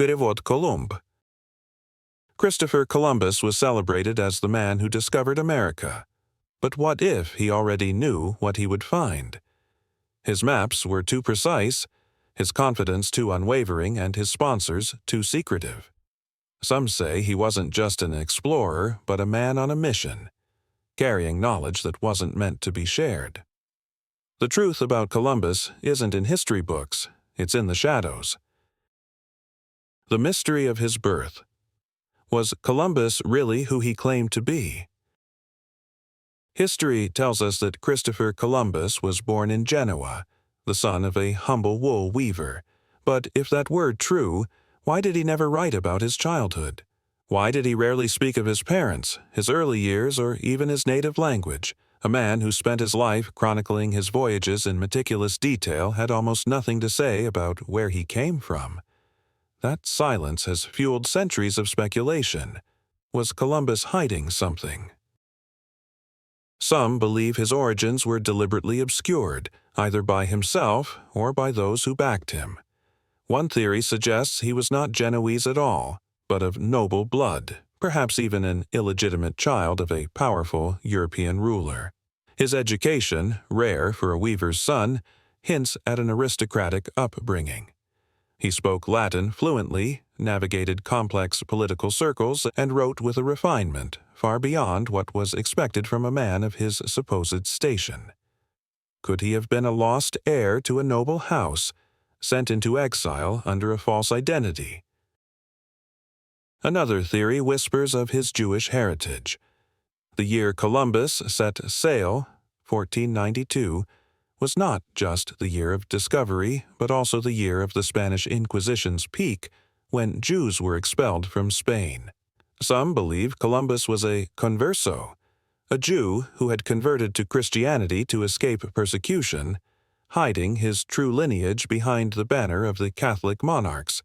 Перевод Колумб. Christopher Columbus was celebrated as the man who discovered America. But what if he already knew what he would find? His maps were too precise, his confidence too unwavering, and his sponsors too secretive. Some say he wasn't just an explorer, but a man on a mission, carrying knowledge that wasn't meant to be shared. The truth about Columbus isn't in history books, it's in the shadows. The mystery of his birth. Was Columbus really who he claimed to be? History tells us that Christopher Columbus was born in Genoa, the son of a humble wool weaver. But if that were true, why did he never write about his childhood? Why did he rarely speak of his parents, his early years, or even his native language? A man who spent his life chronicling his voyages in meticulous detail had almost nothing to say about where he came from. That silence has fueled centuries of speculation. Was Columbus hiding something? Some believe his origins were deliberately obscured, either by himself or by those who backed him. One theory suggests he was not Genoese at all, but of noble blood, perhaps even an illegitimate child of a powerful European ruler. His education, rare for a weaver's son, hints at an aristocratic upbringing. He spoke Latin fluently, navigated complex political circles, and wrote with a refinement far beyond what was expected from a man of his supposed station. Could he have been a lost heir to a noble house, sent into exile under a false identity? Another theory whispers of his Jewish heritage. The year Columbus set sail, 1492, was not just the year of discovery, but also the year of the Spanish Inquisition's peak, when Jews were expelled from Spain. Some believe Columbus was a converso, a Jew who had converted to Christianity to escape persecution, hiding his true lineage behind the banner of the Catholic monarchs.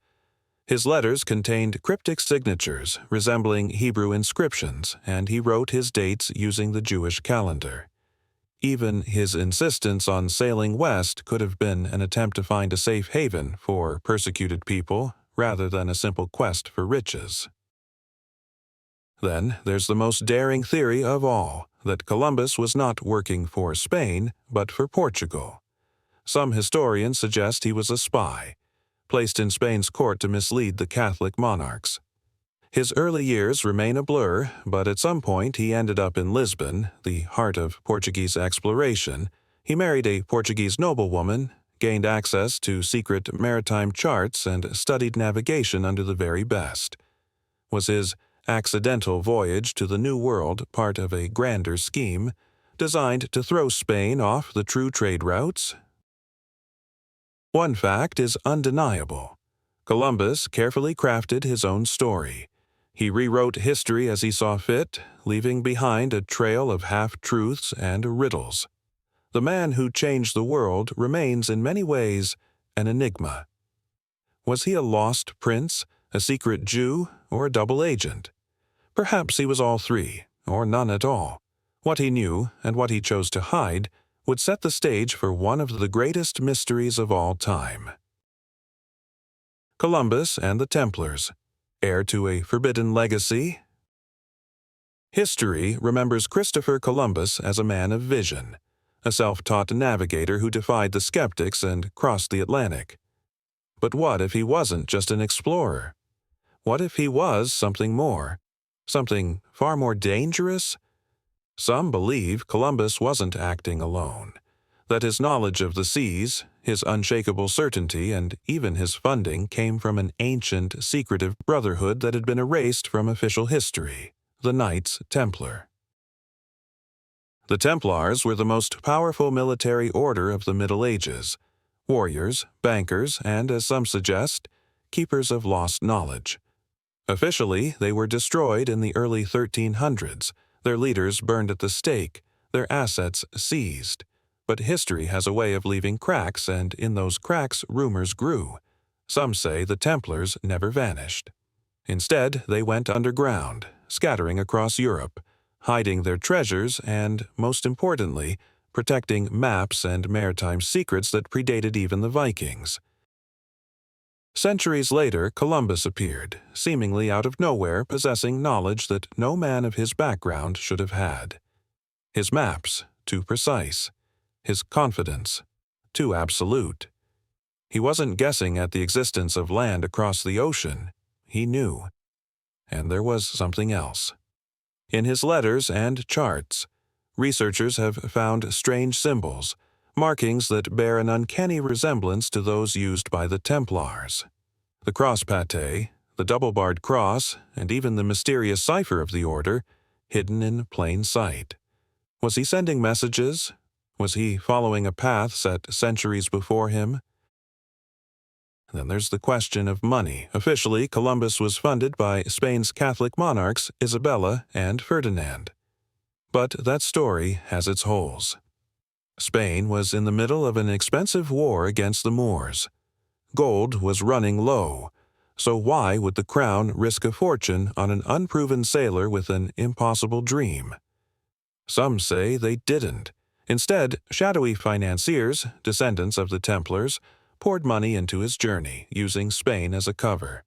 His letters contained cryptic signatures resembling Hebrew inscriptions, and he wrote his dates using the Jewish calendar. Even his insistence on sailing west could have been an attempt to find a safe haven for persecuted people rather than a simple quest for riches. Then there's the most daring theory of all, that Columbus was not working for Spain, but for Portugal. Some historians suggest he was a spy, placed in Spain's court to mislead the Catholic monarchs. His early years remain a blur, but at some point he ended up in Lisbon, the heart of Portuguese exploration. He married a Portuguese noblewoman, gained access to secret maritime charts, and studied navigation under the very best. Was his accidental voyage to the New World part of a grander scheme, designed to throw Spain off the true trade routes? One fact is undeniable. Columbus carefully crafted his own story. He rewrote history as he saw fit, leaving behind a trail of half-truths and riddles. The man who changed the world remains in many ways an enigma. Was he a lost prince, a secret Jew, or a double agent? Perhaps he was all three, or none at all. What he knew, and what he chose to hide, would set the stage for one of the greatest mysteries of all time. Columbus and the Templars. Heir to a forbidden legacy? History remembers Christopher Columbus as a man of vision, a self-taught navigator who defied the skeptics and crossed the Atlantic. But what if he wasn't just an explorer? What if he was something more? Something far more dangerous? Some believe Columbus wasn't acting alone, that his knowledge of the seas, his unshakable certainty, and even his funding came from an ancient, secretive brotherhood that had been erased from official history, the Knights Templar. The Templars were the most powerful military order of the Middle Ages, warriors, bankers, and, as some suggest, keepers of lost knowledge. Officially, they were destroyed in the early 1300s, their leaders burned at the stake, their assets seized. But history has a way of leaving cracks, and in those cracks rumors grew. Some say the Templars never vanished. Instead, they went underground, scattering across Europe, hiding their treasures and, most importantly, protecting maps and maritime secrets that predated even the Vikings. Centuries later, Columbus appeared, seemingly out of nowhere, possessing knowledge that no man of his background should have had. His maps, too precise. His confidence, too absolute. He wasn't guessing at the existence of land across the ocean. He knew. And there was something else. In his letters and charts, researchers have found strange symbols, markings that bear an uncanny resemblance to those used by the Templars. The cross pate, the double-barred cross, and even the mysterious cipher of the order, hidden in plain sight. Was he sending messages? Was he following a path set centuries before him? Then there's the question of money. Officially, Columbus was funded by Spain's Catholic monarchs Isabella and Ferdinand. But that story has its holes. Spain was in the middle of an expensive war against the Moors. Gold was running low, so why would the crown risk a fortune on an unproven sailor with an impossible dream? Some say they didn't. Instead, shadowy financiers, descendants of the Templars, poured money into his journey, using Spain as a cover.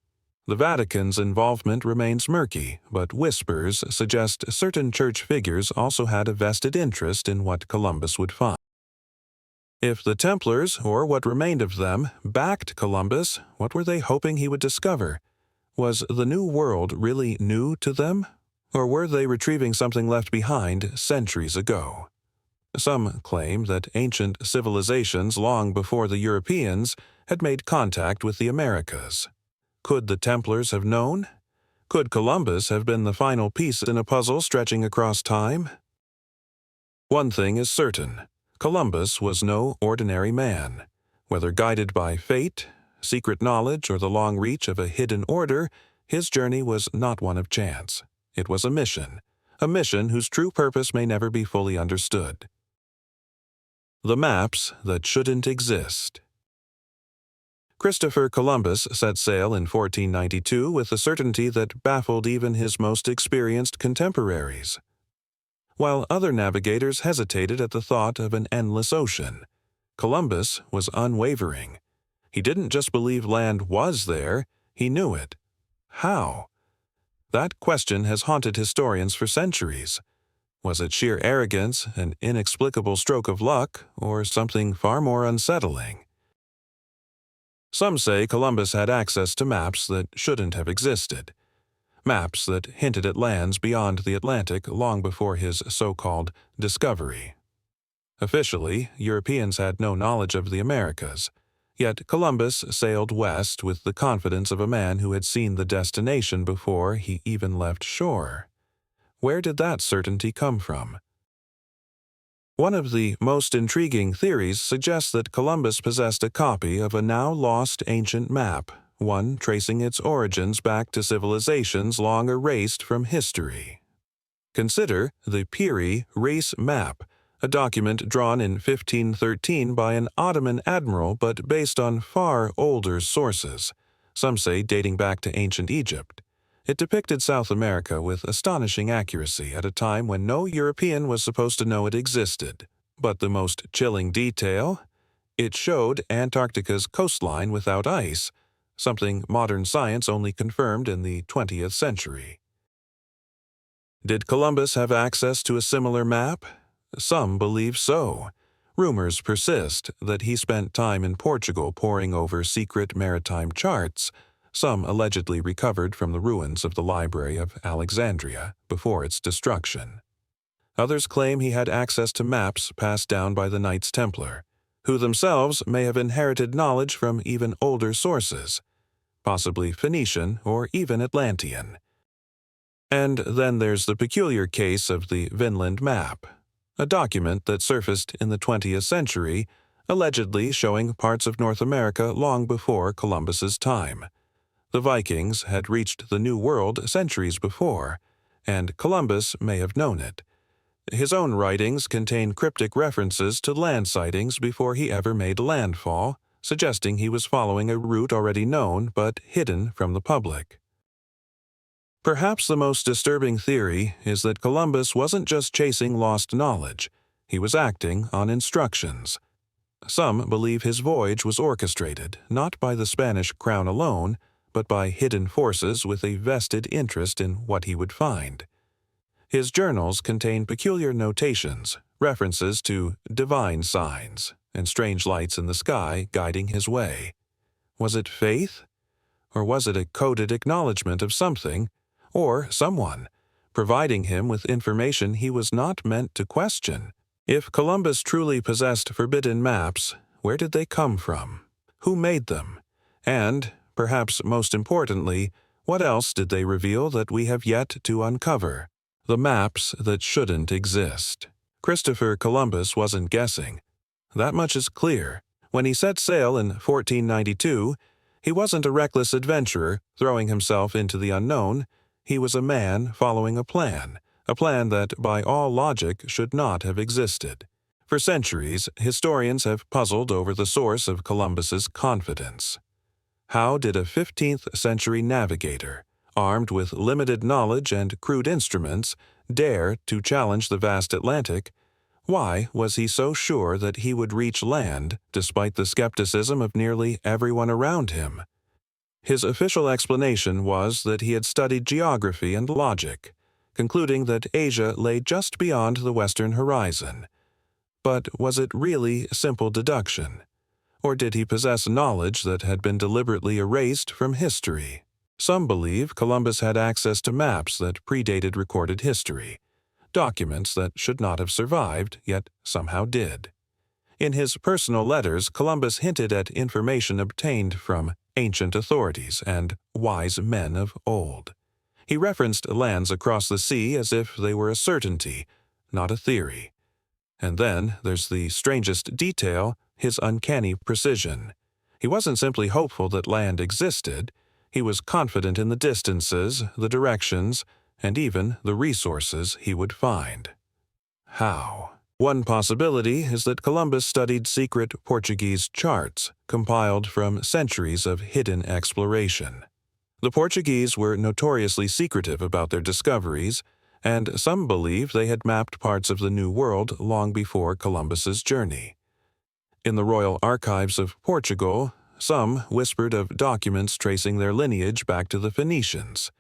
The Vatican's involvement remains murky, but whispers suggest certain church figures also had a vested interest in what Columbus would find. If the Templars, or what remained of them, backed Columbus, what were they hoping he would discover? Was the New World really new to them? Or were they retrieving something left behind centuries ago? Some claim that ancient civilizations long before the Europeans had made contact with the Americas. Could the Templars have known? Could Columbus have been the final piece in a puzzle stretching across time? One thing is certain. Columbus was no ordinary man. Whether guided by fate, secret knowledge, or the long reach of a hidden order, his journey was not one of chance. It was a mission whose true purpose may never be fully understood. The maps that shouldn't exist. Christopher Columbus set sail in 1492 with a certainty that baffled even his most experienced contemporaries. While other navigators hesitated at the thought of an endless ocean, Columbus was unwavering. He didn't just believe land was there, he knew it. How? That question has haunted historians for centuries. Was it sheer arrogance, an inexplicable stroke of luck, or something far more unsettling? Some say Columbus had access to maps that shouldn't have existed. Maps that hinted at lands beyond the Atlantic long before his so-called discovery. Officially, Europeans had no knowledge of the Americas, yet Columbus sailed west with the confidence of a man who had seen the destination before he even left shore. Where did that certainty come from? One of the most intriguing theories suggests that Columbus possessed a copy of a now-lost ancient map, one tracing its origins back to civilizations long erased from history. Consider the Piri Race Map, a document drawn in 1513 by an Ottoman admiral but based on far older sources, some say dating back to ancient Egypt. It depicted South America with astonishing accuracy at a time when no European was supposed to know it existed. But the most chilling detail? It showed Antarctica's coastline without ice, something modern science only confirmed in the 20th century. Did Columbus have access to a similar map? Some believe so. Rumors persist that he spent time in Portugal poring over secret maritime charts, some allegedly recovered from the ruins of the Library of Alexandria before its destruction. Others claim he had access to maps passed down by the Knights Templar, who themselves may have inherited knowledge from even older sources, possibly Phoenician or even Atlantean. And then there's the peculiar case of the Vinland map, a document that surfaced in the 20th century, allegedly showing parts of North America long before Columbus's time. The Vikings had reached the New World centuries before, and Columbus may have known it. His own writings contain cryptic references to land sightings before he ever made landfall, suggesting he was following a route already known but hidden from the public. Perhaps the most disturbing theory is that Columbus wasn't just chasing lost knowledge, he was acting on instructions. Some believe his voyage was orchestrated not by the Spanish crown alone, but by hidden forces with a vested interest in what he would find. His journals contain peculiar notations, references to divine signs, and strange lights in the sky guiding his way. Was it faith? Or was it a coded acknowledgement of something, or someone, providing him with information he was not meant to question? If Columbus truly possessed forbidden maps, where did they come from? Who made them? And, perhaps most importantly, what else did they reveal that we have yet to uncover? The maps that shouldn't exist. Christopher Columbus wasn't guessing. That much is clear. When he set sail in 1492, he wasn't a reckless adventurer throwing himself into the unknown. He was a man following a plan that, by all logic, should not have existed. For centuries, historians have puzzled over the source of Columbus's confidence. How did a 15th-century navigator, armed with limited knowledge and crude instruments, dare to challenge the vast Atlantic? Why was he so sure that he would reach land despite the skepticism of nearly everyone around him? His official explanation was that he had studied geography and logic, concluding that Asia lay just beyond the western horizon. But was it really simple deduction? Or did he possess knowledge that had been deliberately erased from history? Some believe Columbus had access to maps that predated recorded history, documents that should not have survived, yet somehow did. In his personal letters, Columbus hinted at information obtained from ancient authorities and wise men of old. He referenced lands across the sea as if they were a certainty, not a theory. And then there's the strangest detail, his uncanny precision. He wasn't simply hopeful that land existed. He was confident in the distances, the directions, and even the resources he would find. How? One possibility is that Columbus studied secret Portuguese charts compiled from centuries of hidden exploration. The Portuguese were notoriously secretive about their discoveries, and some believe they had mapped parts of the New World long before Columbus's journey. In the royal archives of Portugal, some whispered of documents tracing their lineage back to the Phoenicians,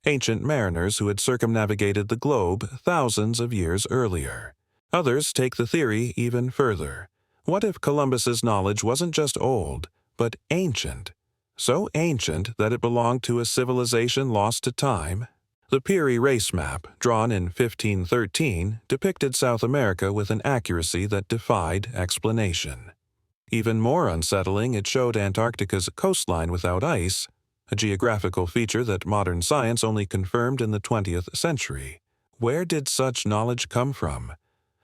ancient mariners who had circumnavigated the globe thousands of years earlier. Others take the theory even further. What if Columbus's knowledge wasn't just old, but ancient? So ancient that it belonged to a civilization lost to time? The Peary race map, drawn in 1513, depicted South America with an accuracy that defied explanation. Even more unsettling, it showed Antarctica's coastline without ice, a geographical feature that modern science only confirmed in the 20th century. Where did such knowledge come from?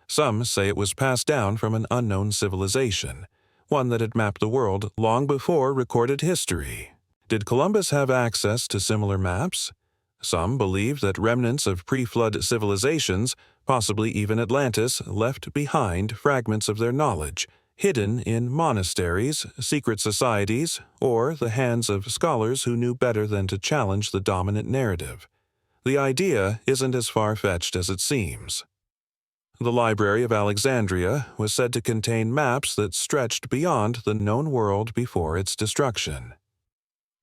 Some say it was passed down from an unknown civilization, one that had mapped the world long before recorded history. Did Columbus have access to similar maps? Some believe that remnants of pre-flood civilizations, possibly even Atlantis, left behind fragments of their knowledge, hidden in monasteries, secret societies, or the hands of scholars who knew better than to challenge the dominant narrative. The idea isn't as far-fetched as it seems. The Library of Alexandria was said to contain maps that stretched beyond the known world before its destruction.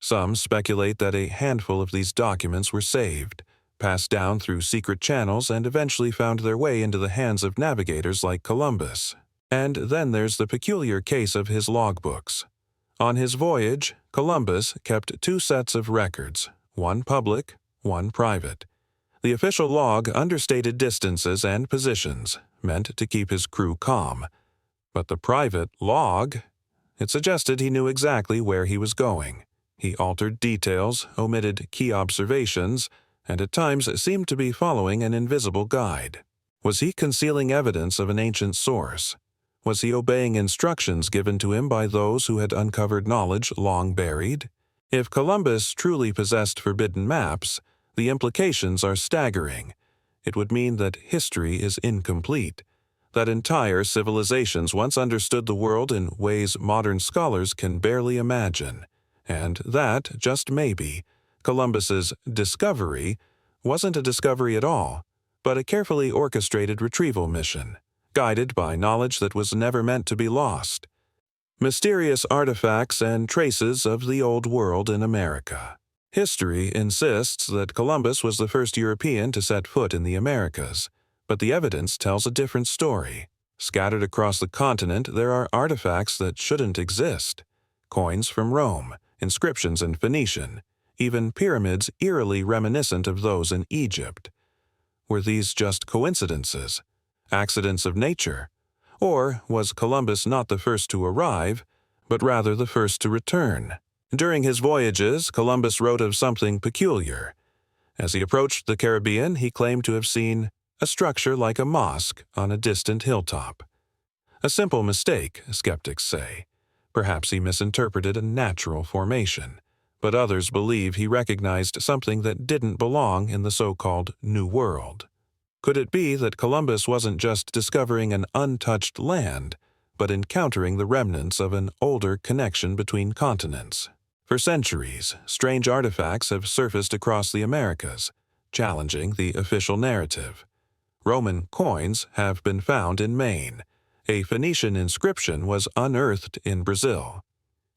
Some speculate that a handful of these documents were saved, passed down through secret channels, and eventually found their way into the hands of navigators like Columbus. And then there's the peculiar case of his logbooks. On his voyage, Columbus kept two sets of records, one public, one private. The official log understated distances and positions, meant to keep his crew calm. But the private log, it suggested he knew exactly where he was going. He altered details, omitted key observations, and at times seemed to be following an invisible guide. Was he concealing evidence of an ancient source? Was he obeying instructions given to him by those who had uncovered knowledge long buried? If Columbus truly possessed forbidden maps, the implications are staggering. It would mean that history is incomplete, that entire civilizations once understood the world in ways modern scholars can barely imagine, and that, just maybe, Columbus's discovery wasn't a discovery at all, but a carefully orchestrated retrieval mission, guided by knowledge that was never meant to be lost. Mysterious artifacts and traces of the Old World in America. History insists that Columbus was the first European to set foot in the Americas, but the evidence tells a different story. Scattered across the continent, there are artifacts that shouldn't exist. Coins from Rome, inscriptions in Phoenician, even pyramids eerily reminiscent of those in Egypt. Were these just coincidences? Accidents of nature? Or was Columbus not the first to arrive, but rather the first to return? During his voyages, Columbus wrote of something peculiar. As he approached the Caribbean, he claimed to have seen a structure like a mosque on a distant hilltop. A simple mistake, skeptics say. Perhaps he misinterpreted a natural formation, but others believe he recognized something that didn't belong in the so-called New World. Could it be that Columbus wasn't just discovering an untouched land, but encountering the remnants of an older connection between continents? For centuries, strange artifacts have surfaced across the Americas, challenging the official narrative. Roman coins have been found in Maine. A Phoenician inscription was unearthed in Brazil.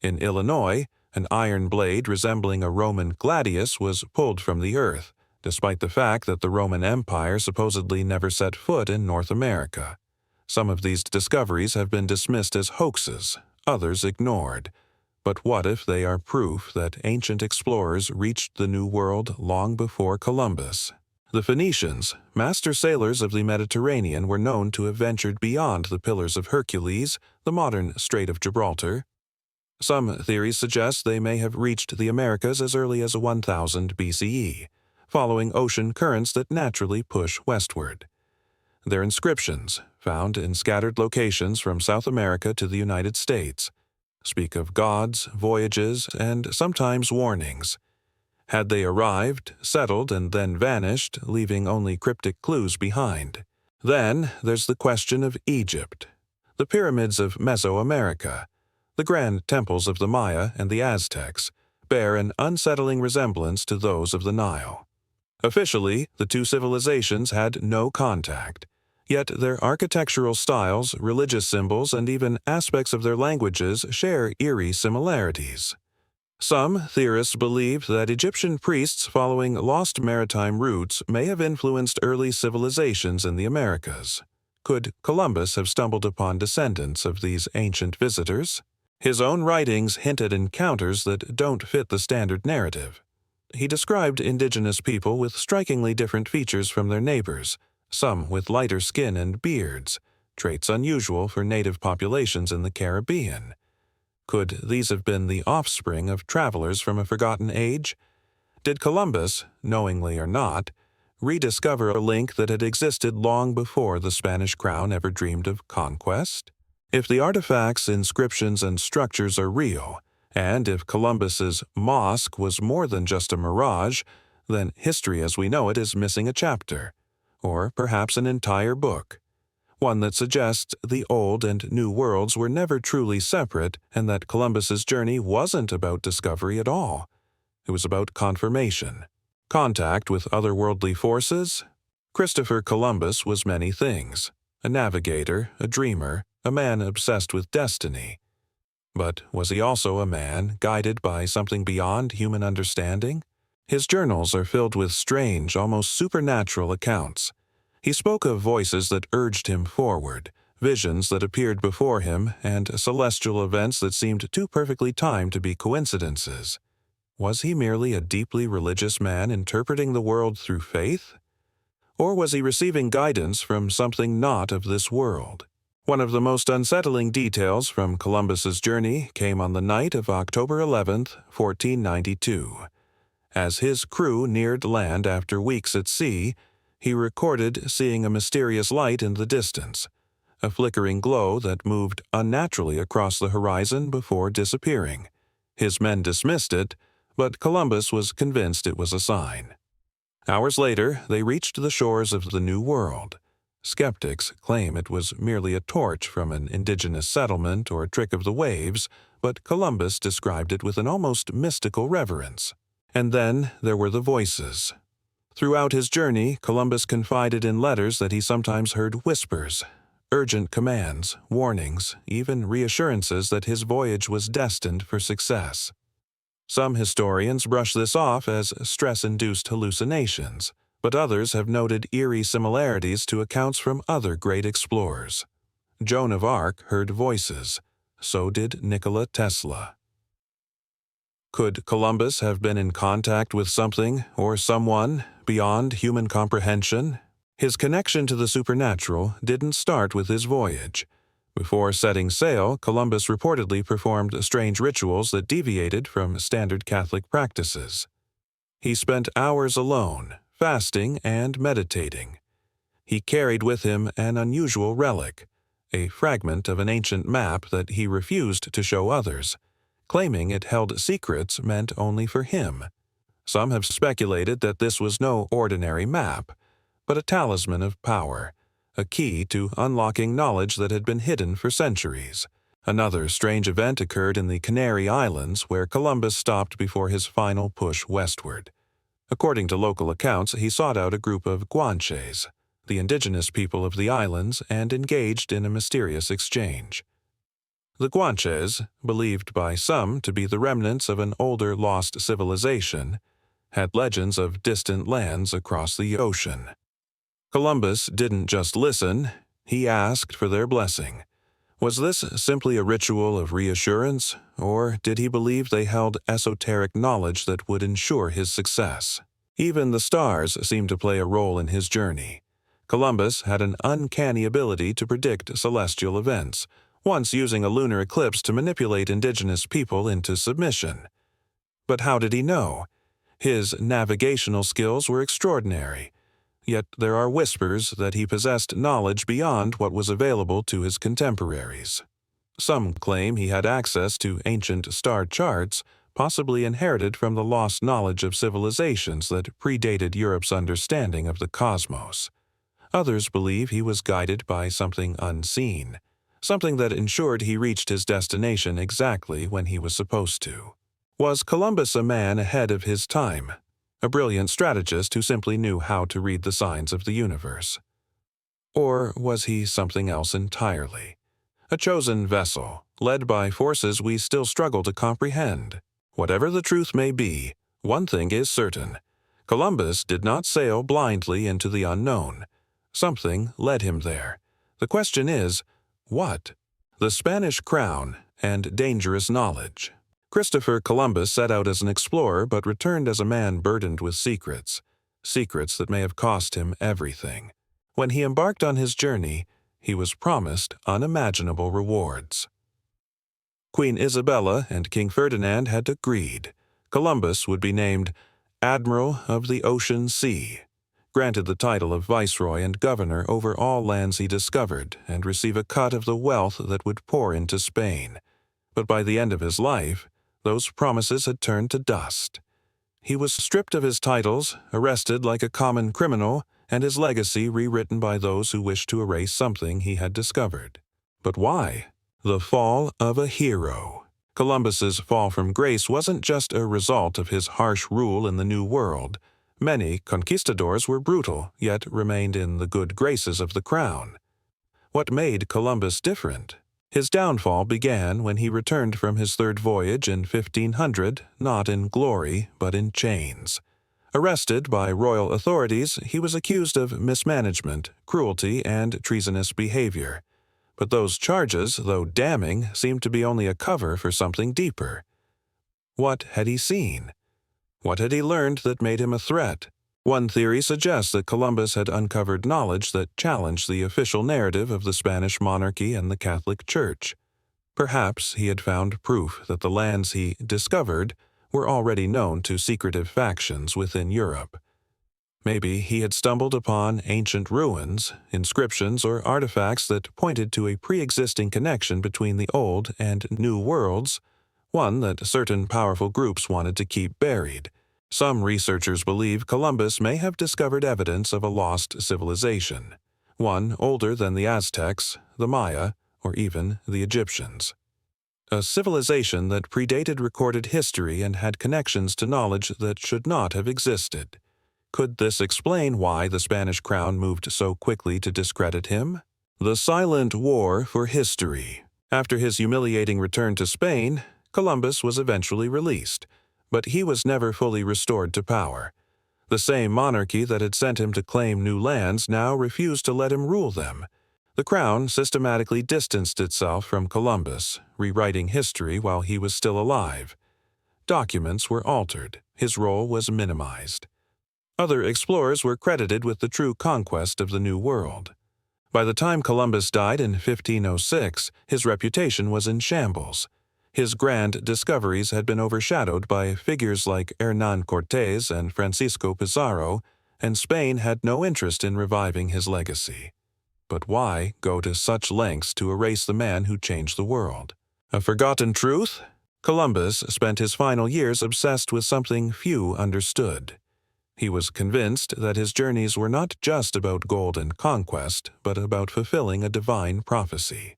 In Illinois, an iron blade resembling a Roman gladius was pulled from the earth, despite the fact that the Roman Empire supposedly never set foot in North America. Some of these discoveries have been dismissed as hoaxes, others ignored. But what if they are proof that ancient explorers reached the New World long before Columbus? The Phoenicians, master sailors of the Mediterranean, were known to have ventured beyond the Pillars of Hercules, the modern Strait of Gibraltar. Some theories suggest they may have reached the Americas as early as 1000 BCE, following ocean currents that naturally push westward. Their inscriptions, found in scattered locations from South America to the United States, speak of gods, voyages, and sometimes warnings. Had they arrived, settled, and then vanished, leaving only cryptic clues behind? Then there's the question of Egypt, the pyramids of Mesoamerica, the grand temples of the Maya and the Aztecs, bear an unsettling resemblance to those of the Nile. Officially, the two civilizations had no contact, yet their architectural styles, religious symbols, and even aspects of their languages share eerie similarities. Some theorists believe that Egyptian priests following lost maritime routes may have influenced early civilizations in the Americas. Could Columbus have stumbled upon descendants of these ancient visitors? His own writings hint at encounters that don't fit the standard narrative. He described indigenous people with strikingly different features from their neighbors, some with lighter skin and beards, traits unusual for native populations in the Caribbean. Could these have been the offspring of travelers from a forgotten age? Did Columbus, knowingly or not, rediscover a link that had existed long before the Spanish crown ever dreamed of conquest? If the artifacts, inscriptions, and structures are real, and if Columbus's mosque was more than just a mirage, then history as we know it is missing a chapter, or perhaps an entire book, one that suggests the old and new worlds were never truly separate and that Columbus's journey wasn't about discovery at all. It was about confirmation, contact with otherworldly forces. Christopher Columbus was many things: a navigator, a dreamer, a man obsessed with destiny. But was he also a man guided by something beyond human understanding? His journals are filled with strange, almost supernatural accounts. He spoke of voices that urged him forward, visions that appeared before him, and celestial events that seemed too perfectly timed to be coincidences. Was he merely a deeply religious man interpreting the world through faith? Or was he receiving guidance from something not of this world? One of the most unsettling details from Columbus's journey came on the night of October 11th, 1492. As his crew neared land after weeks at sea, he recorded seeing a mysterious light in the distance, a flickering glow that moved unnaturally across the horizon before disappearing. His men dismissed it, but Columbus was convinced it was a sign. Hours later, they reached the shores of the New World. Skeptics claim it was merely a torch from an indigenous settlement or a trick of the waves, but Columbus described it with an almost mystical reverence. And then there were the voices. Throughout his journey, Columbus confided in letters that he sometimes heard whispers, urgent commands, warnings, even reassurances that his voyage was destined for success. Some historians brush this off as stress-induced hallucinations, but others have noted eerie similarities to accounts from other great explorers. Joan of Arc heard voices. So did Nikola Tesla. Could Columbus have been in contact with something or someone beyond human comprehension? His connection to the supernatural didn't start with his voyage. Before setting sail, Columbus reportedly performed strange rituals that deviated from standard Catholic practices. He spent hours alone, fasting and meditating. He carried with him an unusual relic, a fragment of an ancient map that he refused to show others, claiming it held secrets meant only for him. Some have speculated that this was no ordinary map, but a talisman of power, a key to unlocking knowledge that had been hidden for centuries. Another strange event occurred in the Canary Islands, where Columbus stopped before his final push westward. According to local accounts, he sought out a group of Guanches, the indigenous people of the islands, and engaged in a mysterious exchange. The Guanches, believed by some to be the remnants of an older lost civilization, had legends of distant lands across the ocean. Columbus didn't just listen, he asked for their blessing. Was this simply a ritual of reassurance, or did he believe they held esoteric knowledge that would ensure his success? Even the stars seemed to play a role in his journey. Columbus had an uncanny ability to predict celestial events, once using a lunar eclipse to manipulate indigenous people into submission. But how did he know? His navigational skills were extraordinary. Yet there are whispers that he possessed knowledge beyond what was available to his contemporaries. Some claim he had access to ancient star charts, possibly inherited from the lost knowledge of civilizations that predated Europe's understanding of the cosmos. Others believe he was guided by something unseen, something that ensured he reached his destination exactly when he was supposed to. Was Columbus a man ahead of his time? A brilliant strategist who simply knew how to read the signs of the universe? Or was he something else entirely? A chosen vessel, led by forces we still struggle to comprehend. Whatever the truth may be, one thing is certain. Columbus did not sail blindly into the unknown. Something led him there. The question is, what? The Spanish crown and dangerous knowledge. Christopher Columbus set out as an explorer but returned as a man burdened with secrets that may have cost him everything. When he embarked on his journey, he was promised unimaginable rewards. Queen Isabella and King Ferdinand had agreed. Columbus would be named Admiral of the Ocean Sea, granted the title of Viceroy and Governor over all lands he discovered, and receive a cut of the wealth that would pour into Spain. But by the end of his life, those promises had turned to dust. He was stripped of his titles, arrested like a common criminal, and his legacy rewritten by those who wished to erase something he had discovered. But why? The fall of a hero. Columbus's fall from grace wasn't just a result of his harsh rule in the New World. Many conquistadors were brutal, yet remained in the good graces of the crown. What made Columbus different? His downfall began when he returned from his third voyage in 1500, not in glory, but in chains. Arrested by royal authorities, he was accused of mismanagement, cruelty, and treasonous behavior. But those charges, though damning, seemed to be only a cover for something deeper. What had he seen? What had he learned that made him a threat? One theory suggests that Columbus had uncovered knowledge that challenged the official narrative of the Spanish monarchy and the Catholic Church. Perhaps he had found proof that the lands he discovered were already known to secretive factions within Europe. Maybe he had stumbled upon ancient ruins, inscriptions, or artifacts that pointed to a pre-existing connection between the Old and New Worlds, one that certain powerful groups wanted to keep buried. Some researchers believe Columbus may have discovered evidence of a lost civilization, one older than the Aztecs, the Maya, or even the Egyptians. A civilization that predated recorded history and had connections to knowledge that should not have existed. Could this explain why the Spanish crown moved so quickly to discredit him? The Silent War for History. After his humiliating return to Spain, Columbus was eventually released, but he was never fully restored to power. The same monarchy that had sent him to claim new lands now refused to let him rule them. The crown systematically distanced itself from Columbus, rewriting history while he was still alive. Documents were altered, his role was minimized. Other explorers were credited with the true conquest of the New World. By the time Columbus died in 1506, his reputation was in shambles. His grand discoveries had been overshadowed by figures like Hernán Cortés and Francisco Pizarro, and Spain had no interest in reviving his legacy. But why go to such lengths to erase the man who changed the world? A forgotten truth? Columbus spent his final years obsessed with something few understood. He was convinced that his journeys were not just about gold and conquest, but about fulfilling a divine prophecy.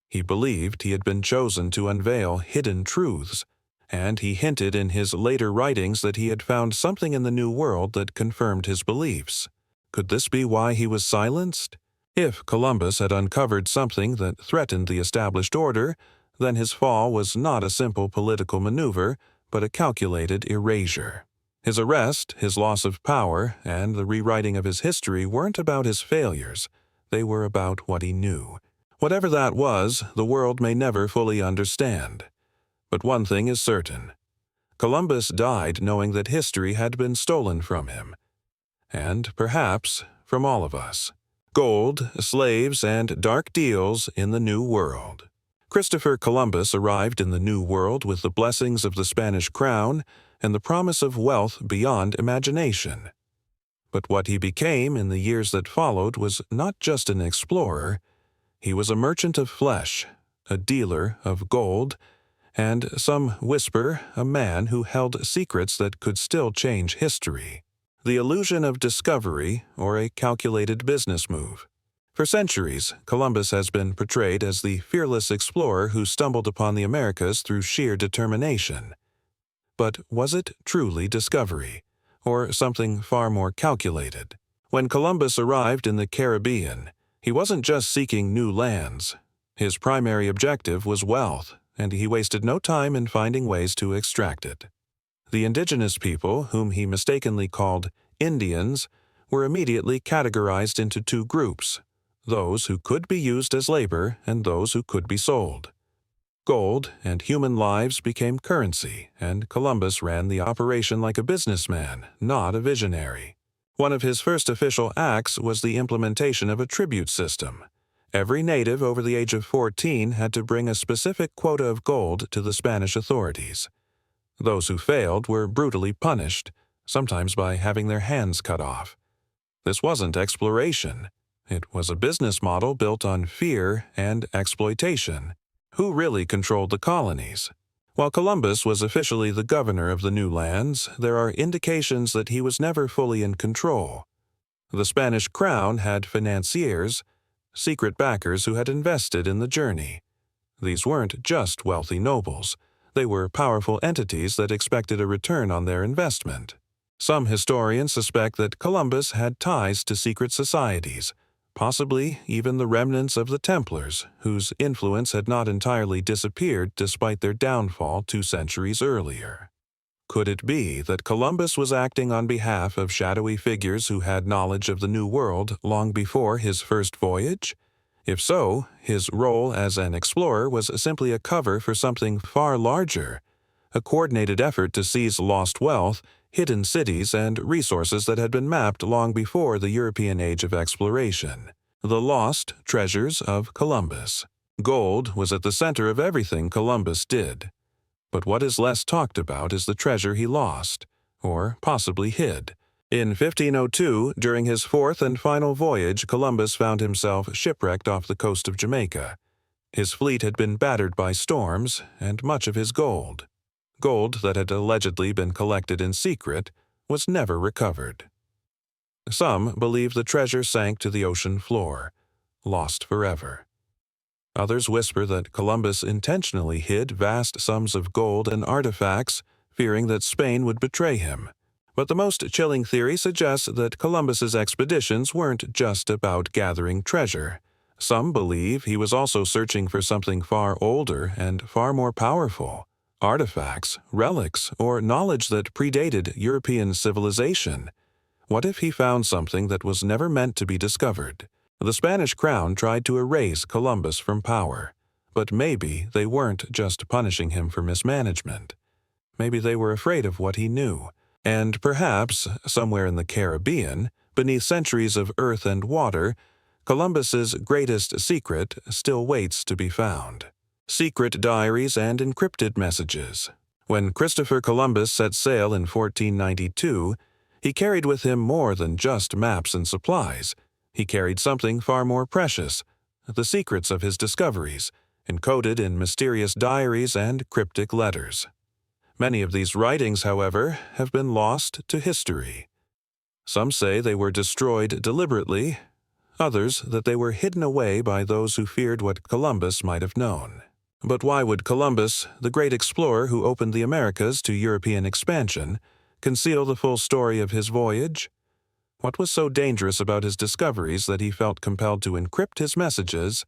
He believed he had been chosen to unveil hidden truths, and he hinted in his later writings that he had found something in the New World that confirmed his beliefs. Could this be why he was silenced? If Columbus had uncovered something that threatened the established order, then his fall was not a simple political maneuver, but a calculated erasure. His arrest, his loss of power, and the rewriting of his history weren't about his failures. They were about what he knew. Whatever that was, the world may never fully understand. But one thing is certain. Columbus died knowing that history had been stolen from him. And perhaps from all of us. Gold, slaves, and dark deals in the New World. Christopher Columbus arrived in the New World with the blessings of the Spanish crown and the promise of wealth beyond imagination. But what he became in the years that followed was not just an explorer. He was a merchant of flesh, a dealer of gold, and, some whisper, a man who held secrets that could still change history. The illusion of discovery, or a calculated business move. For centuries, Columbus has been portrayed as the fearless explorer who stumbled upon the Americas through sheer determination. But was it truly discovery, or something far more calculated? When Columbus arrived in the Caribbean, he wasn't just seeking new lands. His primary objective was wealth, and he wasted no time in finding ways to extract it. The indigenous people, whom he mistakenly called Indians, were immediately categorized into two groups, those who could be used as labor and those who could be sold. Gold and human lives became currency, and Columbus ran the operation like a businessman, not a visionary. One of his first official acts was the implementation of a tribute system. Every native over the age of 14 had to bring a specific quota of gold to the Spanish authorities. Those who failed were brutally punished, sometimes by having their hands cut off. This wasn't exploration. It was a business model built on fear and exploitation. Who really controlled the colonies? While Columbus was officially the governor of the new lands, there are indications that he was never fully in control. The Spanish crown had financiers, secret backers who had invested in the journey. These weren't just wealthy nobles. They were powerful entities that expected a return on their investment. Some historians suspect that Columbus had ties to secret societies, possibly even the remnants of the Templars, whose influence had not entirely disappeared despite their downfall 2 centuries earlier. Could it be that Columbus was acting on behalf of shadowy figures who had knowledge of the New World long before his first voyage? If so, his role as an explorer was simply a cover for something far larger, a coordinated effort to seize lost wealth, hidden cities, and resources that had been mapped long before the European age of exploration. The lost treasures of Columbus. Gold was at the center of everything Columbus did. But what is less talked about is the treasure he lost, or possibly hid. In 1502, during his fourth and final voyage, Columbus found himself shipwrecked off the coast of Jamaica. His fleet had been battered by storms, and much of his gold that had allegedly been collected in secret, was never recovered. Some believe the treasure sank to the ocean floor, lost forever. Others whisper that Columbus intentionally hid vast sums of gold and artifacts, fearing that Spain would betray him. But the most chilling theory suggests that Columbus's expeditions weren't just about gathering treasure. Some believe he was also searching for something far older and far more powerful: artifacts, relics, or knowledge that predated European civilization. What if he found something that was never meant to be discovered? The Spanish crown tried to erase Columbus from power, but maybe they weren't just punishing him for mismanagement. Maybe they were afraid of what he knew, and perhaps, somewhere in the Caribbean, beneath centuries of earth and water, Columbus's greatest secret still waits to be found. Secret diaries and encrypted messages. When Christopher Columbus set sail in 1492, he carried with him more than just maps and supplies. He carried something far more precious: the secrets of his discoveries, encoded in mysterious diaries and cryptic letters. Many of these writings, however, have been lost to history. Some say they were destroyed deliberately, others that they were hidden away by those who feared what Columbus might have known. But why would Columbus, the great explorer who opened the Americas to European expansion, conceal the full story of his voyage? What was so dangerous about his discoveries that he felt compelled to encrypt his messages,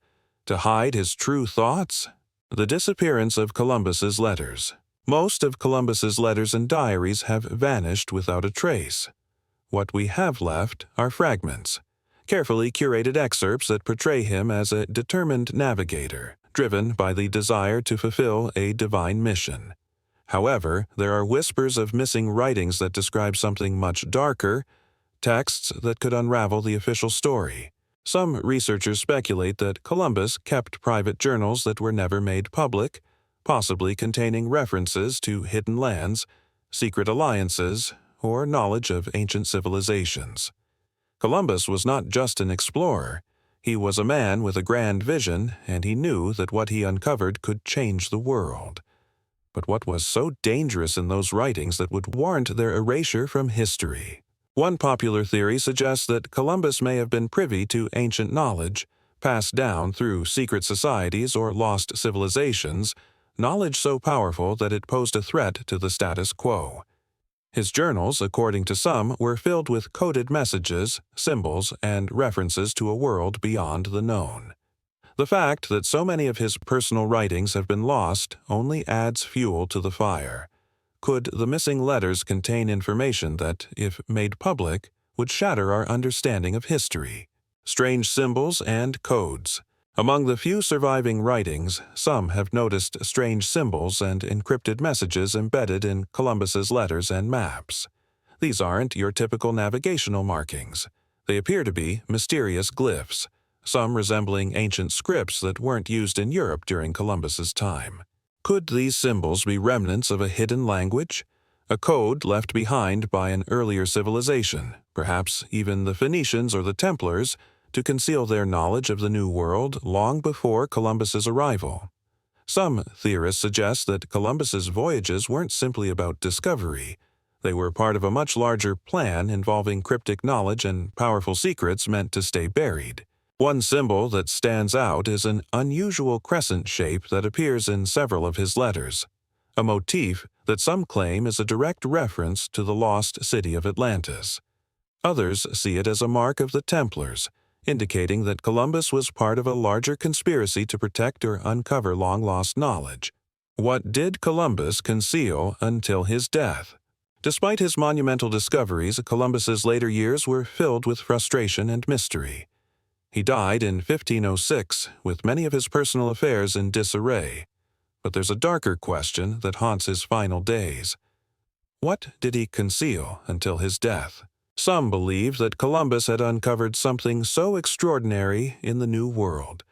to hide his true thoughts? The disappearance of Columbus's letters. Most of Columbus's letters and diaries have vanished without a trace. What we have left are fragments, carefully curated excerpts that portray him as a determined navigator, driven by the desire to fulfill a divine mission. However, there are whispers of missing writings that describe something much darker, texts that could unravel the official story. Some researchers speculate that Columbus kept private journals that were never made public, possibly containing references to hidden lands, secret alliances, or knowledge of ancient civilizations. Columbus was not just an explorer. He was a man with a grand vision, and he knew that what he uncovered could change the world. But what was so dangerous in those writings that would warrant their erasure from history? One popular theory suggests that Columbus may have been privy to ancient knowledge, passed down through secret societies or lost civilizations, knowledge so powerful that it posed a threat to the status quo. His journals, according to some, were filled with coded messages, symbols, and references to a world beyond the known. The fact that so many of his personal writings have been lost only adds fuel to the fire. Could the missing letters contain information that, if made public, would shatter our understanding of history? Strange symbols and codes. Among the few surviving writings, some have noticed strange symbols and encrypted messages embedded in Columbus's letters and maps. These aren't your typical navigational markings. They appear to be mysterious glyphs, some resembling ancient scripts that weren't used in Europe during Columbus's time. Could these symbols be remnants of a hidden language? A code left behind by an earlier civilization, perhaps even the Phoenicians or the Templars, to conceal their knowledge of the New World long before Columbus's arrival. Some theorists suggest that Columbus's voyages weren't simply about discovery. They were part of a much larger plan involving cryptic knowledge and powerful secrets meant to stay buried. One symbol that stands out is an unusual crescent shape that appears in several of his letters, a motif that some claim is a direct reference to the lost city of Atlantis. Others see it as a mark of the Templars, indicating that Columbus was part of a larger conspiracy to protect or uncover long-lost knowledge. What did Columbus conceal until his death? Despite his monumental discoveries, Columbus's later years were filled with frustration and mystery. He died in 1506, with many of his personal affairs in disarray. But there's a darker question that haunts his final days. What did he conceal until his death? Some believe that Columbus had uncovered something so extraordinary in the New World,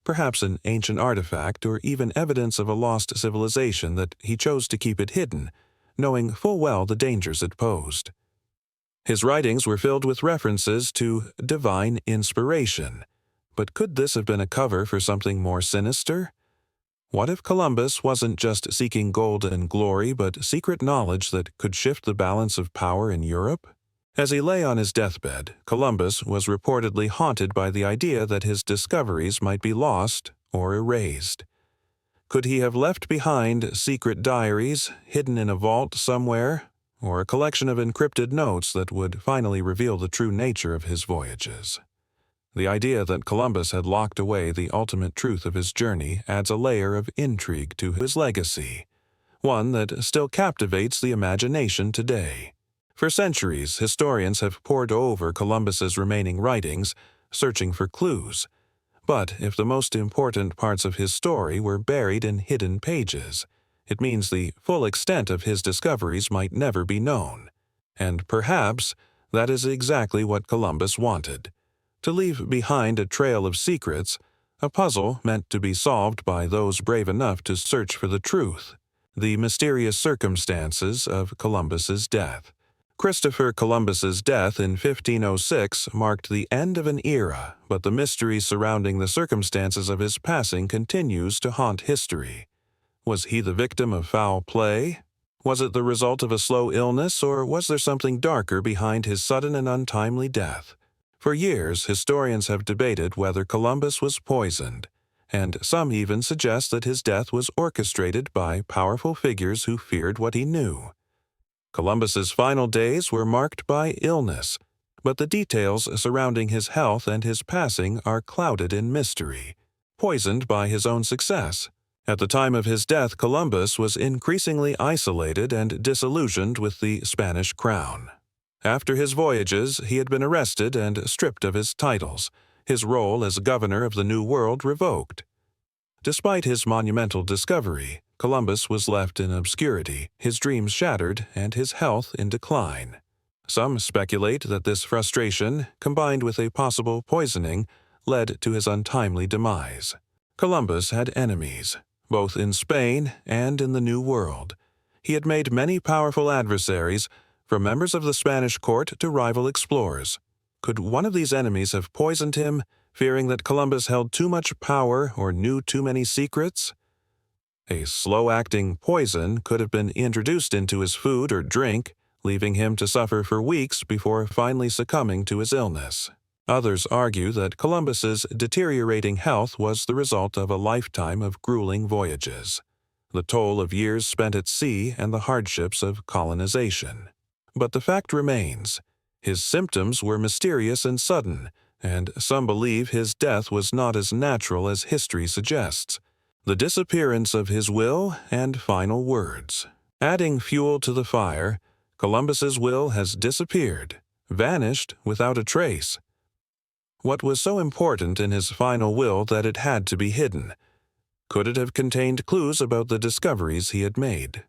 perhaps an ancient artifact or even evidence of a lost civilization, that he chose to keep it hidden, knowing full well the dangers it posed. His writings were filled with references to divine inspiration, but could this have been a cover for something more sinister? What if Columbus wasn't just seeking gold and glory, but secret knowledge that could shift the balance of power in Europe? As he lay on his deathbed, Columbus was reportedly haunted by the idea that his discoveries might be lost or erased. Could he have left behind secret diaries hidden in a vault somewhere, or a collection of encrypted notes that would finally reveal the true nature of his voyages? The idea that Columbus had locked away the ultimate truth of his journey adds a layer of intrigue to his legacy, one that still captivates the imagination today. For centuries, historians have pored over Columbus's remaining writings, searching for clues. But if the most important parts of his story were buried in hidden pages, it means the full extent of his discoveries might never be known. And perhaps that is exactly what Columbus wanted: to leave behind a trail of secrets, a puzzle meant to be solved by those brave enough to search for the truth. The mysterious circumstances of Columbus's death. Christopher Columbus's death in 1506 marked the end of an era, but the mystery surrounding the circumstances of his passing continues to haunt history. Was he the victim of foul play? Was it the result of a slow illness, or was there something darker behind his sudden and untimely death? For years, historians have debated whether Columbus was poisoned, and some even suggest that his death was orchestrated by powerful figures who feared what he knew. Columbus's final days were marked by illness, but the details surrounding his health and his passing are clouded in mystery. Poisoned by his own success. At the time of his death, Columbus was increasingly isolated and disillusioned with the Spanish crown. After his voyages, he had been arrested and stripped of his titles, his role as governor of the New World revoked. Despite his monumental discovery, Columbus was left in obscurity, his dreams shattered, and his health in decline. Some speculate that this frustration, combined with a possible poisoning, led to his untimely demise. Columbus had enemies, both in Spain and in the New World. He had made many powerful adversaries, from members of the Spanish court to rival explorers. Could one of these enemies have poisoned him, fearing that Columbus held too much power or knew too many secrets? A slow-acting poison could have been introduced into his food or drink, leaving him to suffer for weeks before finally succumbing to his illness. Others argue that Columbus's deteriorating health was the result of a lifetime of grueling voyages, the toll of years spent at sea and the hardships of colonization. But the fact remains, his symptoms were mysterious and sudden, and some believe his death was not as natural as history suggests. The disappearance of his will and final words. Adding fuel to the fire, Columbus's will has disappeared, vanished without a trace. What was so important in his final will that it had to be hidden? Could it have contained clues about the discoveries he had made?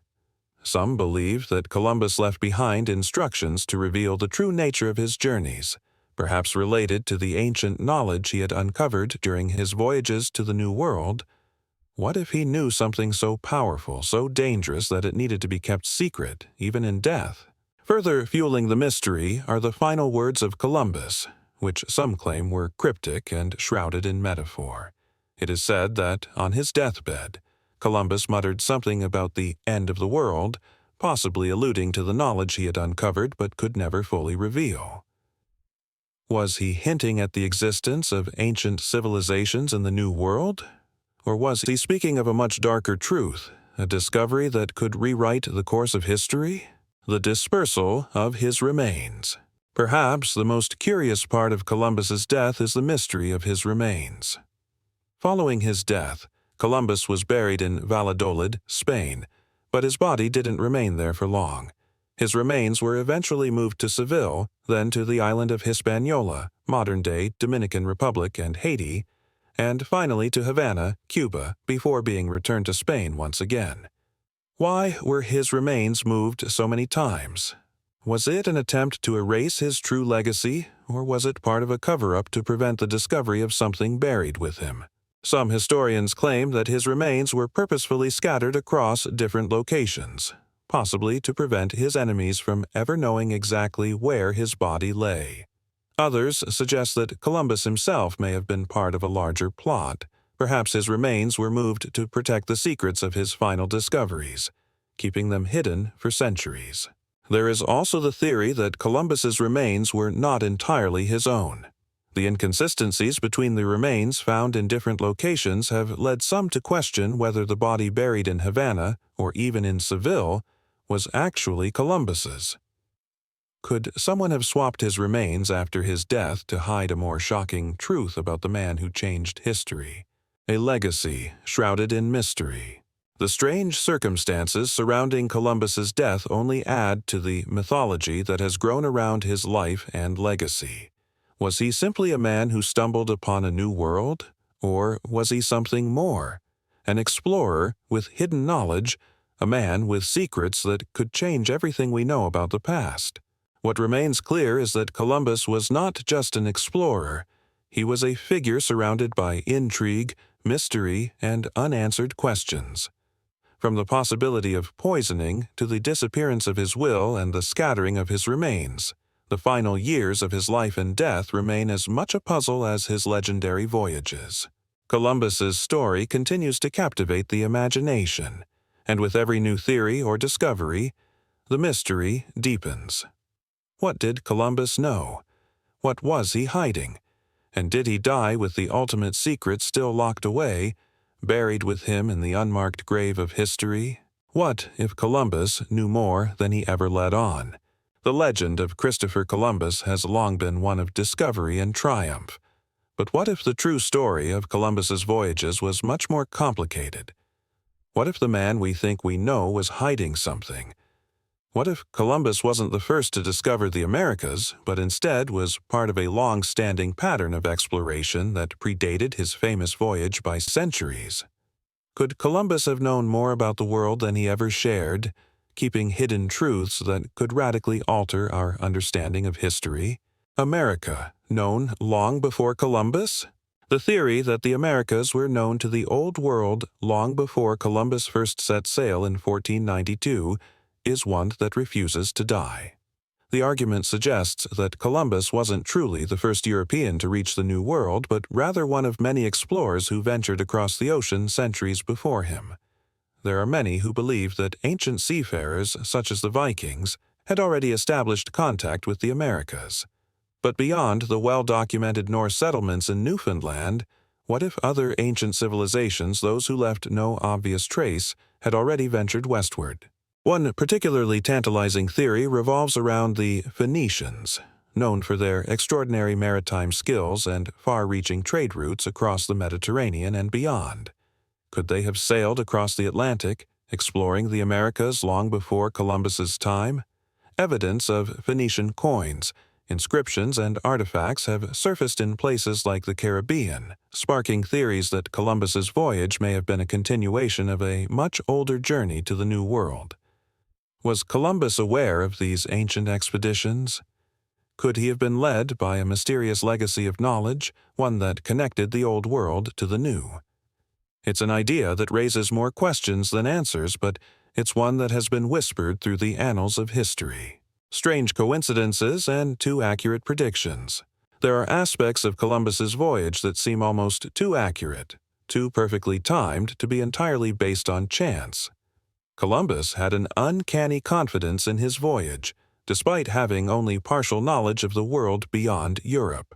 Some believe that Columbus left behind instructions to reveal the true nature of his journeys, perhaps related to the ancient knowledge he had uncovered during his voyages to the New World. What if he knew something so powerful, so dangerous that it needed to be kept secret, even in death? Further fueling the mystery are the final words of Columbus, which some claim were cryptic and shrouded in metaphor. It is said that, on his deathbed, Columbus muttered something about the end of the world, possibly alluding to the knowledge he had uncovered but could never fully reveal. Was he hinting at the existence of ancient civilizations in the New World? Or was he speaking of a much darker truth, a discovery that could rewrite the course of history? The dispersal of his remains. Perhaps the most curious part of Columbus's death is the mystery of his remains. Following his death, Columbus was buried in Valladolid, Spain, but his body didn't remain there for long. His remains were eventually moved to Seville, then to the island of Hispaniola, modern-day Dominican Republic and Haiti, and finally to Havana, Cuba, before being returned to Spain once again. Why were his remains moved so many times? Was it an attempt to erase his true legacy, or was it part of a cover-up to prevent the discovery of something buried with him? Some historians claim that his remains were purposefully scattered across different locations, possibly to prevent his enemies from ever knowing exactly where his body lay. Others suggest that Columbus himself may have been part of a larger plot. Perhaps his remains were moved to protect the secrets of his final discoveries, keeping them hidden for centuries. There is also the theory that Columbus's remains were not entirely his own. The inconsistencies between the remains found in different locations have led some to question whether the body buried in Havana, or even in Seville, was actually Columbus's. Could someone have swapped his remains after his death to hide a more shocking truth about the man who changed history? A legacy shrouded in mystery. The strange circumstances surrounding Columbus's death only add to the mythology that has grown around his life and legacy. Was he simply a man who stumbled upon a new world? Or was he something more? An explorer with hidden knowledge, a man with secrets that could change everything we know about the past? What remains clear is that Columbus was not just an explorer. He was a figure surrounded by intrigue, mystery, and unanswered questions. From the possibility of poisoning to the disappearance of his will and the scattering of his remains, the final years of his life and death remain as much a puzzle as his legendary voyages. Columbus's story continues to captivate the imagination, and with every new theory or discovery, the mystery deepens. What did Columbus know? What was he hiding? And did he die with the ultimate secret still locked away, buried with him in the unmarked grave of history? What if Columbus knew more than he ever let on? The legend of Christopher Columbus has long been one of discovery and triumph. But what if the true story of Columbus's voyages was much more complicated? What if the man we think we know was hiding something? What if Columbus wasn't the first to discover the Americas, but instead was part of a long-standing pattern of exploration that predated his famous voyage by centuries? Could Columbus have known more about the world than he ever shared, keeping hidden truths that could radically alter our understanding of history? America, known long before Columbus? The theory that the Americas were known to the Old World long before Columbus first set sail in 1492 is one that refuses to die. The argument suggests that Columbus wasn't truly the first European to reach the New World, but rather one of many explorers who ventured across the ocean centuries before him. There are many who believe that ancient seafarers, such as the Vikings, had already established contact with the Americas. But beyond the well-documented Norse settlements in Newfoundland, what if other ancient civilizations, those who left no obvious trace, had already ventured westward? One particularly tantalizing theory revolves around the Phoenicians, known for their extraordinary maritime skills and far-reaching trade routes across the Mediterranean and beyond. Could they have sailed across the Atlantic, exploring the Americas long before Columbus's time? Evidence of Phoenician coins, inscriptions, and artifacts have surfaced in places like the Caribbean, sparking theories that Columbus's voyage may have been a continuation of a much older journey to the New World. Was Columbus aware of these ancient expeditions? Could he have been led by a mysterious legacy of knowledge, one that connected the Old World to the New? It's an idea that raises more questions than answers, but it's one that has been whispered through the annals of history. Strange coincidences and too accurate predictions. There are aspects of Columbus's voyage that seem almost too accurate, too perfectly timed to be entirely based on chance. Columbus had an uncanny confidence in his voyage, despite having only partial knowledge of the world beyond Europe.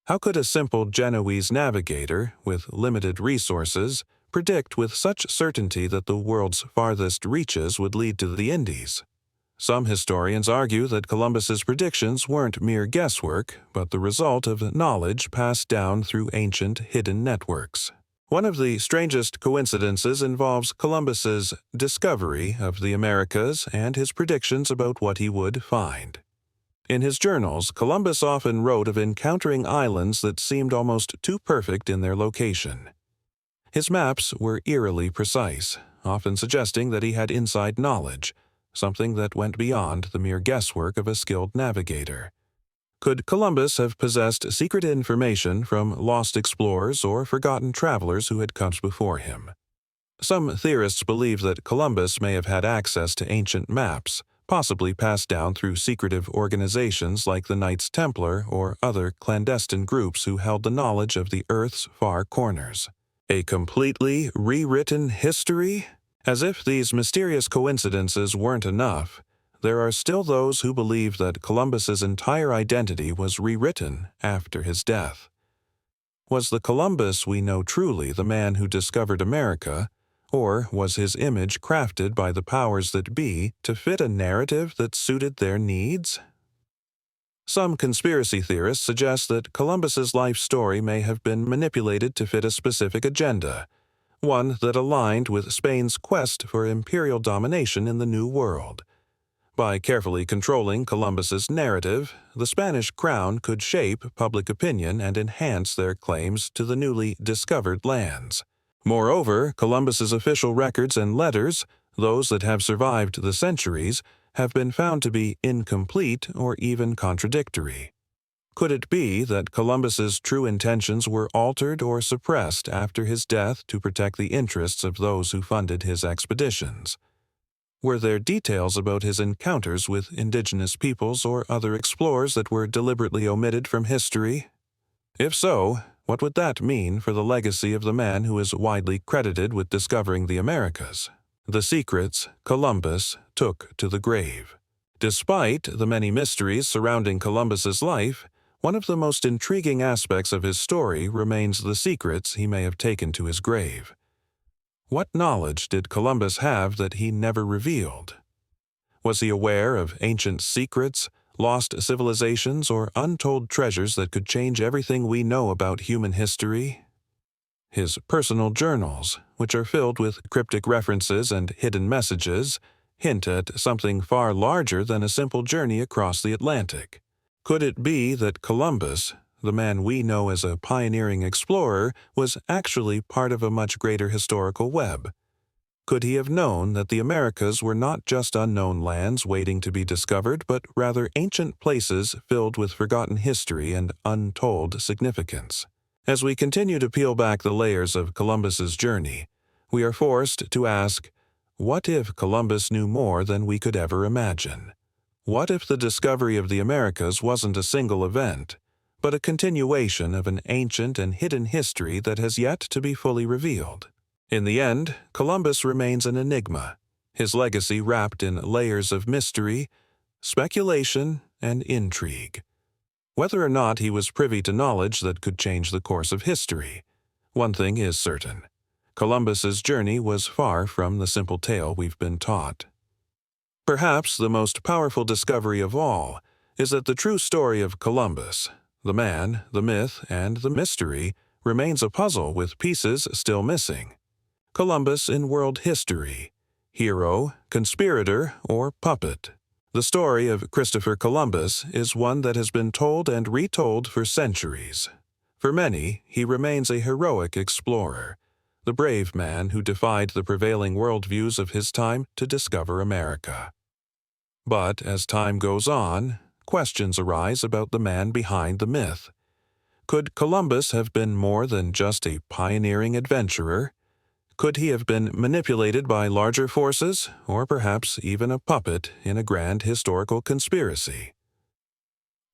How could a simple Genoese navigator, with limited resources, predict with such certainty that the world's farthest reaches would lead to the Indies? Some historians argue that Columbus's predictions weren't mere guesswork, but the result of knowledge passed down through ancient hidden networks. One of the strangest coincidences involves Columbus's discovery of the Americas and his predictions about what he would find. In his journals, Columbus often wrote of encountering islands that seemed almost too perfect in their location. His maps were eerily precise, often suggesting that he had inside knowledge, something that went beyond the mere guesswork of a skilled navigator. Could Columbus have possessed secret information from lost explorers or forgotten travelers who had come before him? Some theorists believe that Columbus may have had access to ancient maps, possibly passed down through secretive organizations like the Knights Templar or other clandestine groups who held the knowledge of the Earth's far corners. A completely rewritten history? As if these mysterious coincidences weren't enough, there are still those who believe that Columbus's entire identity was rewritten after his death. Was the Columbus we know truly the man who discovered America, or was his image crafted by the powers that be to fit a narrative that suited their needs? Some conspiracy theorists suggest that Columbus's life story may have been manipulated to fit a specific agenda, one that aligned with Spain's quest for imperial domination in the New World. By carefully controlling Columbus's narrative, the Spanish crown could shape public opinion and enhance their claims to the newly discovered lands. Moreover, Columbus's official records and letters, those that have survived the centuries, have been found to be incomplete or even contradictory. Could it be that Columbus's true intentions were altered or suppressed after his death to protect the interests of those who funded his expeditions? Were there details about his encounters with indigenous peoples or other explorers that were deliberately omitted from history? If so, what would that mean for the legacy of the man who is widely credited with discovering the Americas? The secrets Columbus took to the grave. Despite the many mysteries surrounding Columbus's life, one of the most intriguing aspects of his story remains the secrets he may have taken to his grave. What knowledge did Columbus have that he never revealed? Was he aware of ancient secrets, lost civilizations, or untold treasures that could change everything we know about human history? His personal journals, which are filled with cryptic references and hidden messages, hint at something far larger than a simple journey across the Atlantic. Could it be that Columbus, the man we know as a pioneering explorer, was actually part of a much greater historical web? Could he have known that the Americas were not just unknown lands waiting to be discovered, but rather ancient places filled with forgotten history and untold significance? As we continue to peel back the layers of Columbus's journey, we are forced to ask, what if Columbus knew more than we could ever imagine? What if the discovery of the Americas wasn't a single event, but a continuation of an ancient and hidden history that has yet to be fully revealed? In the end, Columbus remains an enigma, his legacy wrapped in layers of mystery, speculation, and intrigue. Whether or not he was privy to knowledge that could change the course of history, one thing is certain: Columbus's journey was far from the simple tale we've been taught. Perhaps the most powerful discovery of all is that the true story of Columbus, the man, the myth, and the mystery, remains a puzzle with pieces still missing. Columbus in world history: hero, conspirator, or puppet? The story of Christopher Columbus is one that has been told and retold for centuries. For many, he remains a heroic explorer, the brave man who defied the prevailing worldviews of his time to discover America. But as time goes on, questions arise about the man behind the myth. Could Columbus have been more than just a pioneering adventurer? Could he have been manipulated by larger forces, or perhaps even a puppet in a grand historical conspiracy?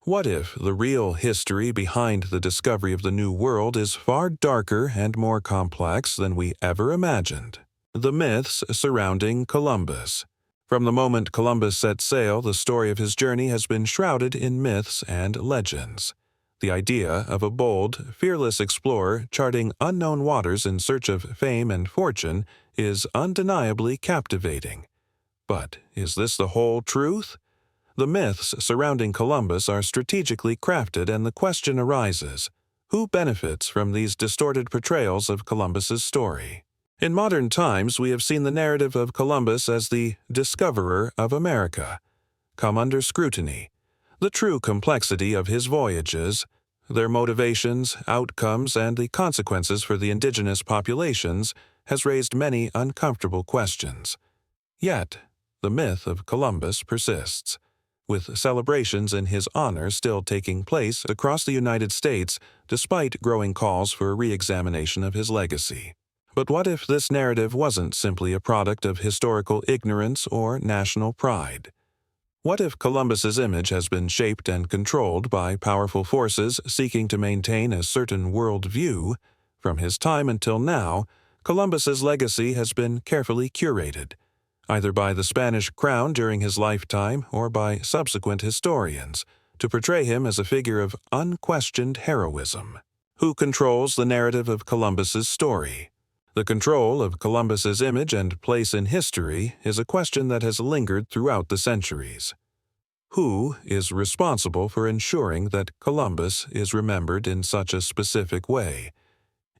What if the real history behind the discovery of the New World is far darker and more complex than we ever imagined? The myths surrounding Columbus. From the moment Columbus set sail, the story of his journey has been shrouded in myths and legends. The idea of a bold, fearless explorer charting unknown waters in search of fame and fortune is undeniably captivating. But is this the whole truth? The myths surrounding Columbus are strategically crafted, and the question arises: who benefits from these distorted portrayals of Columbus's story? In modern times, we have seen the narrative of Columbus as the discoverer of America come under scrutiny. The true complexity of his voyages, their motivations, outcomes, and the consequences for the indigenous populations has raised many uncomfortable questions. Yet, the myth of Columbus persists, with celebrations in his honor still taking place across the United States despite growing calls for a re-examination of his legacy. But what if this narrative wasn't simply a product of historical ignorance or national pride? What if Columbus's image has been shaped and controlled by powerful forces seeking to maintain a certain world view? From his time until now, Columbus's legacy has been carefully curated, either by the Spanish crown during his lifetime or by subsequent historians, to portray him as a figure of unquestioned heroism. Who controls the narrative of Columbus's story? The control of Columbus's image and place in history is a question that has lingered throughout the centuries. Who is responsible for ensuring that Columbus is remembered in such a specific way?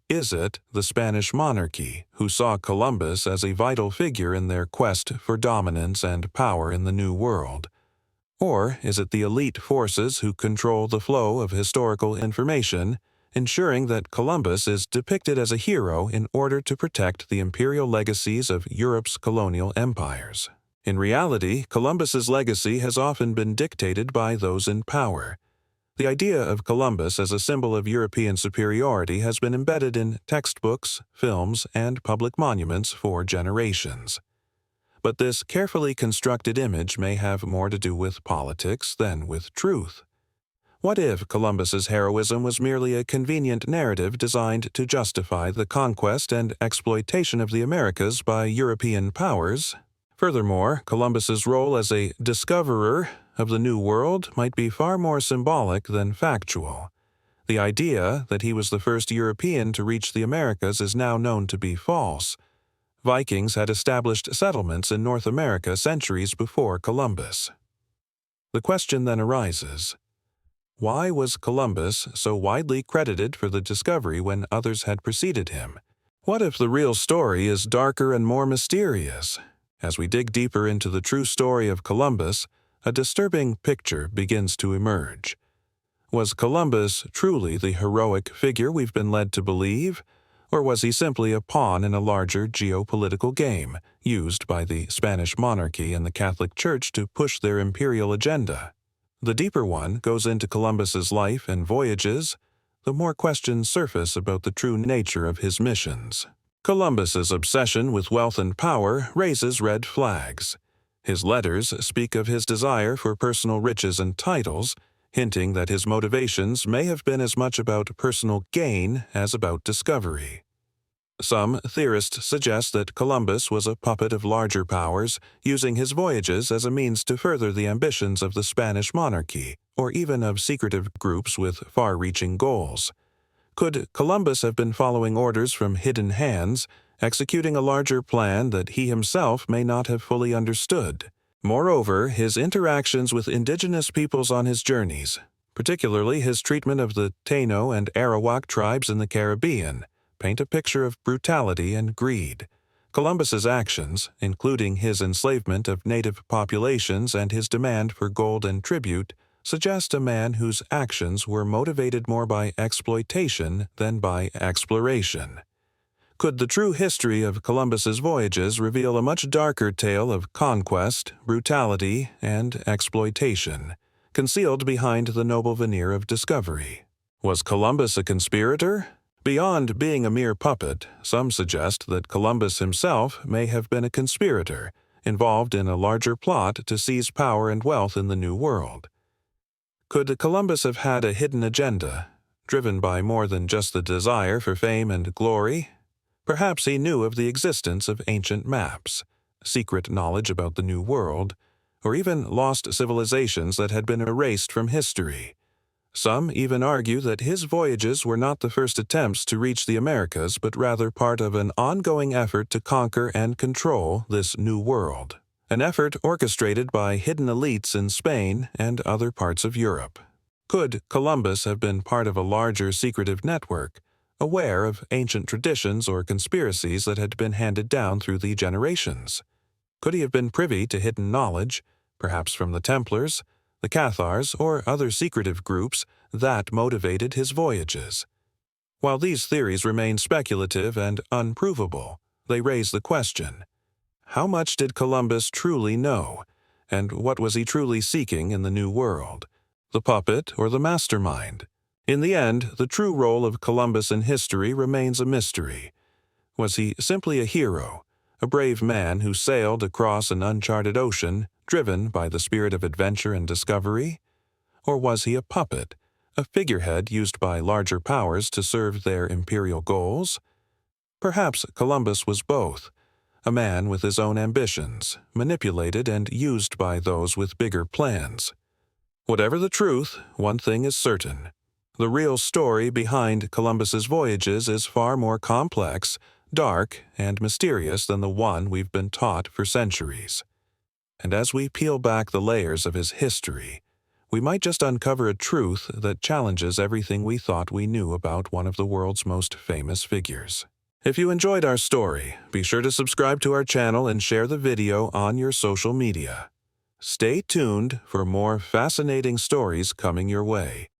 Is it the Spanish monarchy, who saw Columbus as a vital figure in their quest for dominance and power in the New World? Or is it the elite forces who control the flow of historical information, ensuring that Columbus is depicted as a hero in order to protect the imperial legacies of Europe's colonial empires? In reality, Columbus's legacy has often been dictated by those in power. The idea of Columbus as a symbol of European superiority has been embedded in textbooks, films, and public monuments for generations. But this carefully constructed image may have more to do with politics than with truth. What if Columbus's heroism was merely a convenient narrative designed to justify the conquest and exploitation of the Americas by European powers? Furthermore, Columbus's role as a discoverer of the New World might be far more symbolic than factual. The idea that he was the first European to reach the Americas is now known to be false. Vikings had established settlements in North America centuries before Columbus. The question then arises, why was Columbus so widely credited for the discovery when others had preceded him? What if the real story is darker and more mysterious? As we dig deeper into the true story of Columbus, a disturbing picture begins to emerge. Was Columbus truly the heroic figure we've been led to believe? Or was he simply a pawn in a larger geopolitical game, used by the Spanish monarchy and the Catholic Church to push their imperial agenda? The deeper one goes into Columbus's life and voyages, the more questions surface about the true nature of his missions. Columbus's obsession with wealth and power raises red flags. His letters speak of his desire for personal riches and titles, hinting that his motivations may have been as much about personal gain as about discovery. Some theorists suggest that Columbus was a puppet of larger powers, using his voyages as a means to further the ambitions of the Spanish monarchy, or even of secretive groups with far-reaching goals. Could Columbus have been following orders from hidden hands, executing a larger plan that he himself may not have fully understood? Moreover, his interactions with indigenous peoples on his journeys, particularly his treatment of the Taino and Arawak tribes in the Caribbean, paint a picture of brutality and greed. Columbus's actions, including his enslavement of native populations and his demand for gold and tribute, suggest a man whose actions were motivated more by exploitation than by exploration. Could the true history of Columbus's voyages reveal a much darker tale of conquest, brutality, and exploitation, concealed behind the noble veneer of discovery? Was Columbus a conspirator? Beyond being a mere puppet, some suggest that Columbus himself may have been a conspirator, involved in a larger plot to seize power and wealth in the New World. Could Columbus have had a hidden agenda, driven by more than just the desire for fame and glory? Perhaps he knew of the existence of ancient maps, secret knowledge about the New World, or even lost civilizations that had been erased from history. Some even argue that his voyages were not the first attempts to reach the Americas, but rather part of an ongoing effort to conquer and control this New World, an effort orchestrated by hidden elites in Spain and other parts of Europe. Could Columbus have been part of a larger secretive network, aware of ancient traditions or conspiracies that had been handed down through the generations? Could he have been privy to hidden knowledge, perhaps from the Templars, the Cathars, or other secretive groups that motivated his voyages? While these theories remain speculative and unprovable, they raise the question, how much did Columbus truly know, and what was he truly seeking in the New World, the puppet or the mastermind? In the end, the true role of Columbus in history remains a mystery. Was he simply a hero, a brave man who sailed across an uncharted ocean, driven by the spirit of adventure and discovery? Or was he a puppet, a figurehead used by larger powers to serve their imperial goals? Perhaps Columbus was both, a man with his own ambitions, manipulated and used by those with bigger plans. Whatever the truth, one thing is certain. The real story behind Columbus's voyages is far more complex, dark, and mysterious than the one we've been taught for centuries. And as we peel back the layers of his history, we might just uncover a truth that challenges everything we thought we knew about one of the world's most famous figures. If you enjoyed our story, be sure to subscribe to our channel and share the video on your social media. Stay tuned for more fascinating stories coming your way.